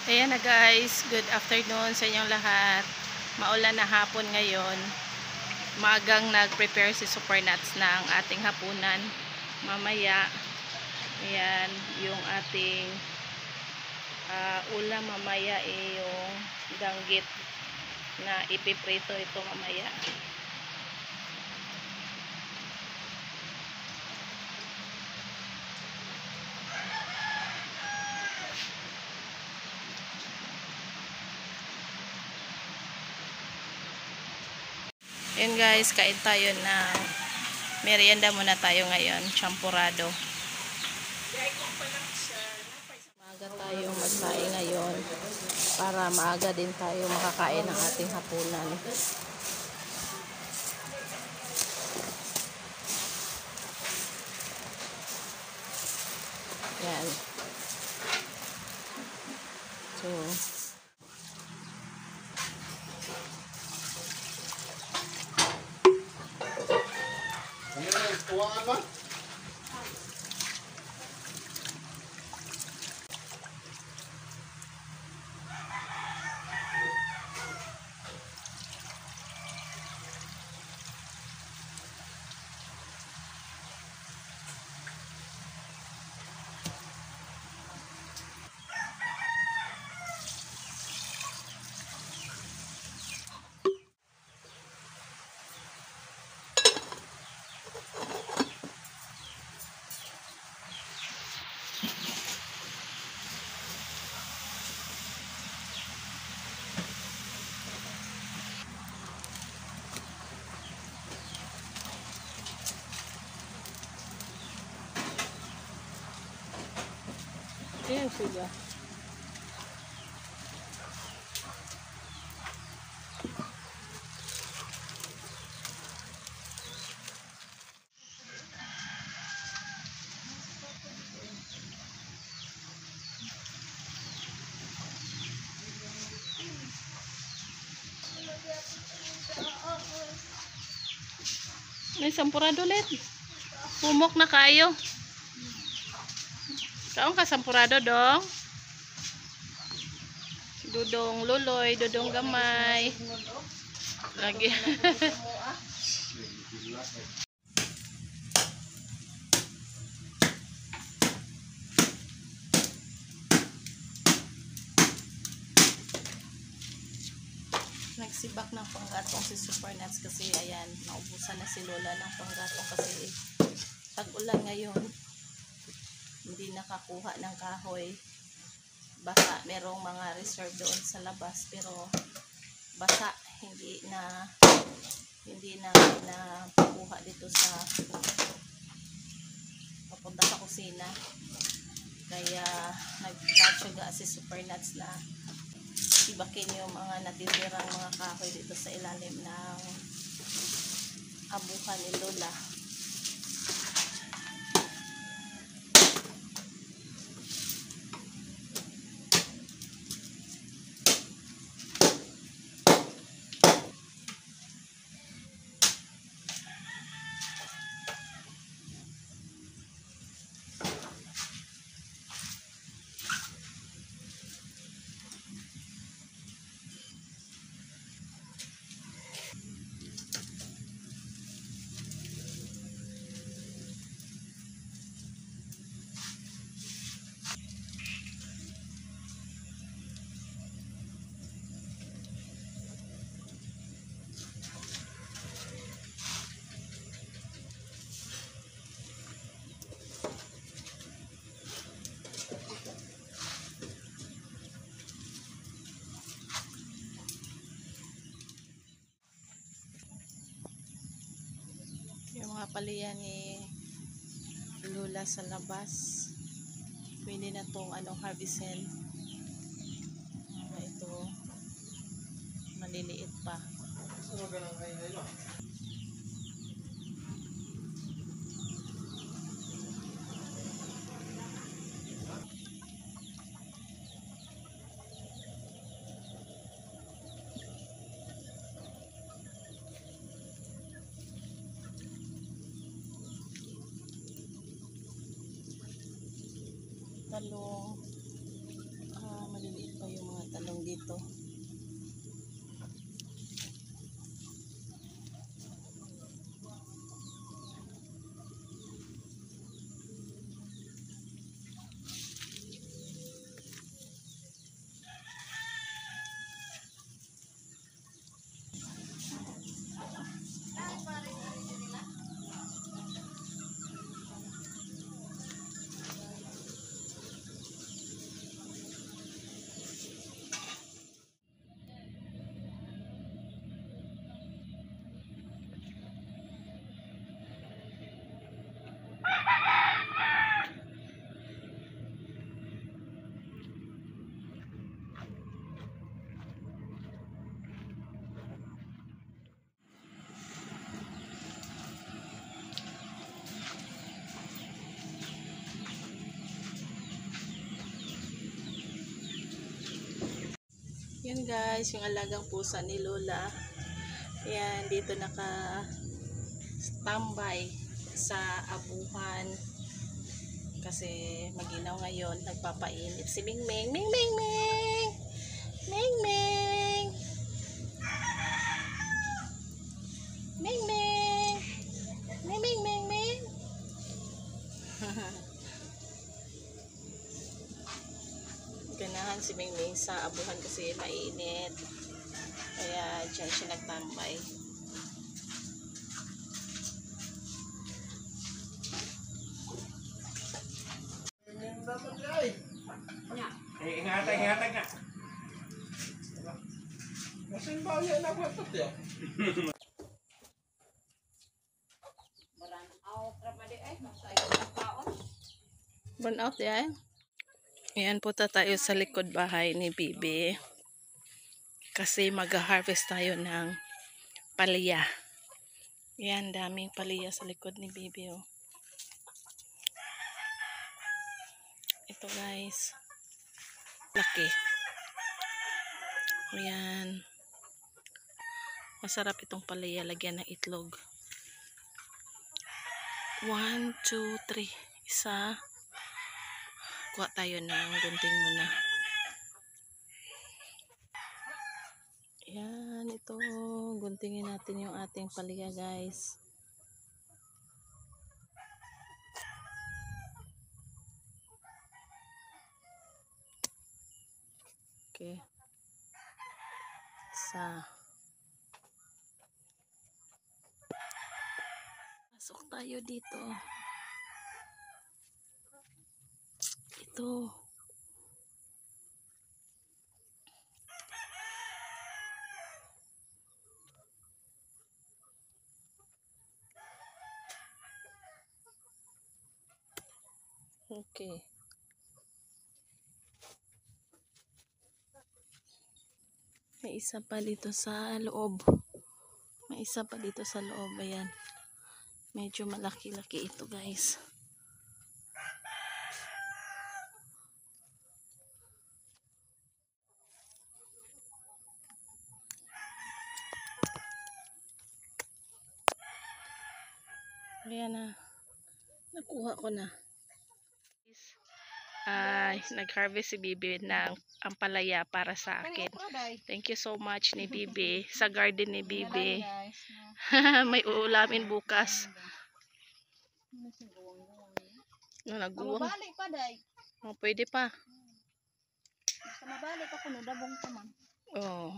Ayan na guys, good afternoon sa inyong lahat. Maulan na hapon ngayon. Maagang nag-prepare si Supernuts ng ating hapunan. Mamaya, ayan, yung ating ulam mamaya yung danggit na ipiprito ito mamaya. Ayan guys, kain tayo ng merienda muna tayo ngayon, champurrado. Maaga tayong magkain ngayon para maaga din tayo makakain ng ating hapunan. Yan. So, ayan sila. May sampurado ulit. Pumok na kayo. Kaon ka sampurado dong. Dudong luloy, dudong gamay. Lagi. Nagsibak ng panggatong si Supernuts kasi ayan, naubusan na si Lola ng panggatong kasi tag-ulan ngayon. Hindi nakakuha ng kahoy. Basa, merong mga reserve doon sa labas pero basa, hindi na nakuha dito sa papunta sa kusina. Kaya nagtatsaga si Supernuts na ibakin yung mga natitirang mga kahoy dito sa ilalim ng abukan ni Lola. Yung mga paliyan ni Lola sa labas, pwede na tong harvestin. Ito maliliit pa. Talong, Maliliit pa yung mga talong dito. Yan guys, yung alagang pusa ni Lola. Yan, dito naka-standby sa abuhan. Kasi maginaw ngayon, nagpapainit si Ming Ming. Ming Ming Ming! Ming Ming! Ming Ming! Ming Ming Ming Ming! Ganahan si Ming Ming sa abuhan kasi mainit. Kaya dyan siya nagtambay. Ingatan ka. Masing bayan na watot ya. Burn out yan. Ayan, punta tayo sa likod bahay ni Bibi. Kasi mag-harvest tayo ng palaya. Ayan, daming palaya sa likod ni Bibi. Oh. Ito guys. Laki. Ayan. Masarap itong palaya. Lagyan ng itlog. 1, 2, 3. Isa. Kuha tayo ng gunting muna. Ayan, ito. Guntingin natin yung ating palaya guys. Okay. Isa. Pasok tayo dito. Ito. Okay. May isa pa dito sa loob. May isa pa dito sa loob. Ayan. Medyo malaki-laki ito guys. Ayan na. Nakuha ko na. Nag-harvest si Bibi ng ampalaya para sa akin. Thank you so much ni Bibi. Sa garden ni Bibi. May uulamin bukas. Naguwang. Mabalik pa day. Oh, pwede pa. Basta mabalik ako no dabong pa man. Oh.